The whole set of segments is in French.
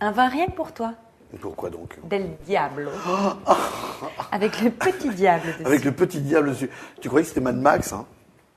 Un vin rien que pour toi. Pourquoi donc? Del Diablo. Avec le petit diable dessus. Avec le petit diable dessus. Tu croyais que c'était Mad Max, hein?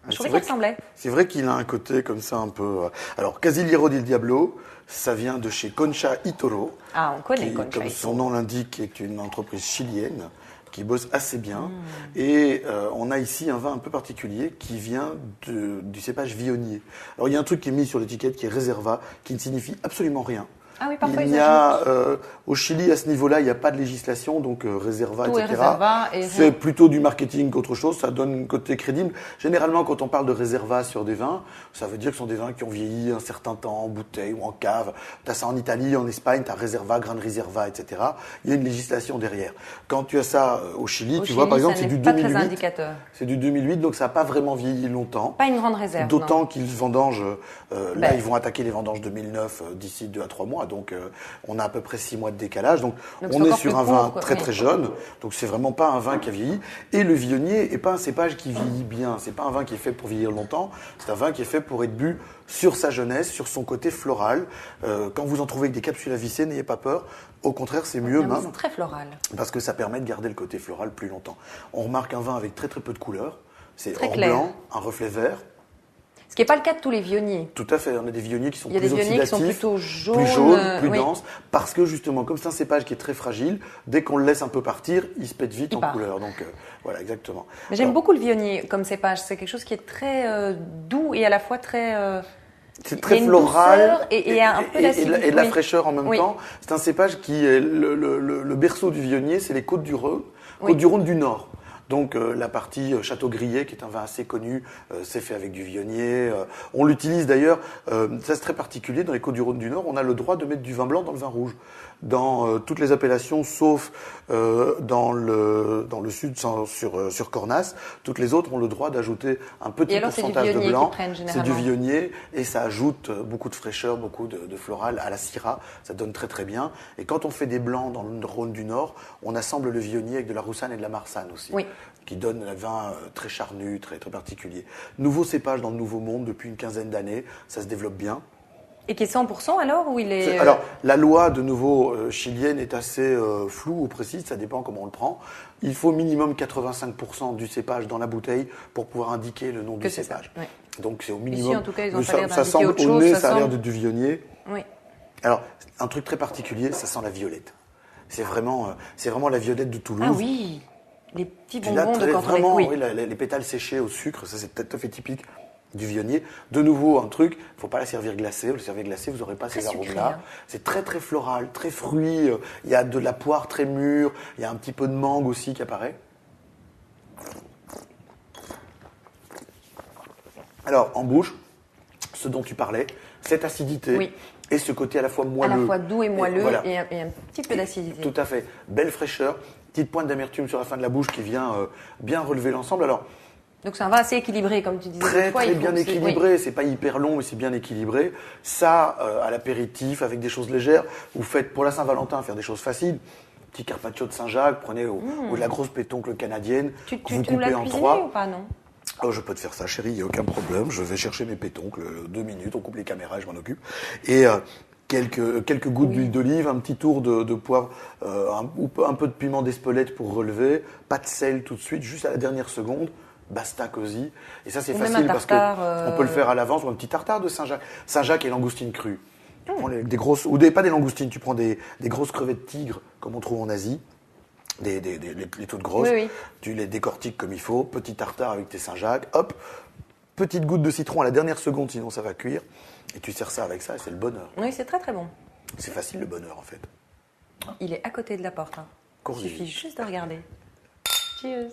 Je trouvais qu'il ressemblait. C'est vrai qu'il a un côté comme ça un peu... Alors, Casillero del Diablo, ça vient de chez Concha y Toro. Ah, on connaît qui, Concha comme y son Toro. nom l'indique, est une entreprise chilienne qui bosse assez bien. Et on a ici un vin un peu particulier qui vient du cépage Viognier. Alors, il y a un truc qui est mis sur l'étiquette qui est Reserva, qui ne signifie absolument rien. Ah oui, parfois Il ils y a, ajoutent. au Chili, à ce niveau-là, il n'y a pas de législation, donc Reserva, Tout est etc. Reserva et C'est plutôt du marketing qu'autre chose, ça donne un côté crédible. Généralement, quand on parle de Reserva sur des vins, ça veut dire que ce sont des vins qui ont vieilli un certain temps en bouteille ou en cave. Tu as ça en Italie, en Espagne, tu as Reserva, Gran Reserva, etc. Il y a une législation derrière. Quand tu as ça au Chili, tu vois, par exemple, c'est du pas très 2008. indicateur. C'est du 2008, donc ça n'a pas vraiment vieilli longtemps. Pas une grande réserve. D'autant qu'ils vendangent, là Ben. ils vont attaquer les vendanges 2009 d'ici 2 à 3 mois, donc on a à peu près 6 mois de décalage. Donc Donc, on c'est est encore sur plus un vin court, très oui. très jeune, donc c'est vraiment pas un vin qui a vieilli. Et le Viognier n'est pas un cépage qui vieillit bien, c'est pas un vin qui est fait pour vieillir longtemps, c'est un vin qui est fait pour être bu sur sa jeunesse, sur son côté floral. Quand vous en trouvez avec des capsules à visser, n'ayez pas peur. Au contraire, c'est mieux Non, mais même, c'est très floral. parce que ça permet de garder le côté floral plus longtemps. On remarque un vin avec très très peu de couleurs, c'est Très or clair. blanc, un reflet vert. Ce qui n'est pas le cas de tous les Viogniers. Tout à fait, on a des Viogniers qui sont Il y a plus des Viogniers qui sont oxydatifs, plutôt jaunes. plus jaunes, plus oui. denses, parce que justement, comme c'est un cépage qui est très fragile, dès qu'on le laisse un peu partir, il se pète vite Il en part. couleur. Donc voilà, exactement. Mais j'aime Alors, beaucoup le Viognier comme cépage. C'est quelque chose qui est très doux et à la fois très. c'est il y très a une floral douceur et un peu d'acidité. et de la Oui. fraîcheur en même Oui. temps. C'est un cépage qui est le berceau du Viognier, c'est les Côtes du Rhône, Oui. Côtes du Rhône du Nord. Donc la partie Château-Grillé, qui est un vin assez connu, c'est fait avec du Viognier. On l'utilise d'ailleurs, ça c'est très particulier, dans les Côtes-du-Rhône du Nord, on a le droit de mettre du vin blanc dans le vin rouge. Dans toutes les appellations, sauf dans le sud sur Cornas, toutes les autres ont le droit d'ajouter un petit Et alors, c'est du pourcentage de Viognier blanc. qu'ils prennent C'est du généralement. Viognier et ça ajoute beaucoup de fraîcheur, beaucoup de floral à la Syrah. Ça donne très très bien. Et quand on fait des blancs dans le Rhône du Nord, on assemble le Viognier avec de la Roussanne et de la Marsanne aussi. Oui. Qui donne un vin très charnu, très, très particulier. Nouveau cépage dans le Nouveau Monde depuis une quinzaine d'années, ça se développe bien. Et qui est 100% alors ou il est. Alors, la loi de nouveau chilienne est assez floue ou précise, ça dépend comment on le prend. Il faut minimum 85% du cépage dans la bouteille pour pouvoir indiquer le nom du c'est ça, cépage. oui. Donc c'est au minimum. Ici, en tout cas, ils ont Mais pas l'air ça d'indiquer semble autre au chose, nez, ça ça a l'air semble- d'être du Viognier. Oui. Alors, un truc très particulier, ça sent la violette. C'est vraiment la violette de Toulouse. Ah oui. Les petits Tu l'as bonbons de très- quand on est. vraiment, Oui. oui, les pétales séchés au sucre, ça c'est tout à fait typique du Viognier. De nouveau, un truc, il ne faut pas la servir glacée. Le servir glacé, vous n'aurez pas Très ces sucré, arômes-là. hein. C'est très très floral, très fruit. Il y a de la poire très mûre, il y a un petit peu de mangue aussi qui apparaît. Alors, en bouche, ce dont tu parlais, cette acidité Oui. et ce côté à la fois À moelleux. la fois doux et moelleux voilà. et un petit peu d'acidité. Tout à fait. Belle fraîcheur, petite pointe d'amertume sur la fin de la bouche qui vient bien relever l'ensemble. Alors, Donc c'est un vin assez équilibré, comme tu disais. très l'autre fois, très il faut bien que c'est- équilibré, c'est pas hyper long mais c'est bien équilibré. Ça, à l'apéritif, avec des choses légères, vous faites pour la Saint-Valentin faire des choses faciles. Petit carpaccio de Saint-Jacques, prenez ou de la grosse pétoncle canadienne, Tu que vous l'as coupez en cuisiné trois. ou pas, non? Oh, je peux te faire ça, chérie, il n'y a aucun problème. Je vais chercher mes pétoncles, 2 minutes, on coupe les caméras, je m'en occupe. Et quelques gouttes d'huile d'olive, un petit tour de poivre, un peu de piment d'Espelette pour relever, pas de sel tout de suite, juste à la dernière seconde. Basta cosy. Et ça, c'est Ou même facile un parce tartare, qu'on peut le faire à l'avance, ou un petit tartare de Saint-Jacques. Saint-Jacques et langoustine crue. Tu prends des grosses, pas des langoustines, tu prends des grosses crevettes tigres, comme on trouve en Asie. Les toutes grosses, Oui, oui. tu les décortiques comme il faut, petit tartare avec tes Saint-Jacques, hop, petite goutte de citron à la dernière seconde, sinon ça va cuire, et tu sers ça avec ça, et c'est le bonheur. Oui, c'est très très bon. C'est facile le bonheur en fait. Il est à côté de la porte. Hein. Il Courgis. suffit juste de regarder. Cheers.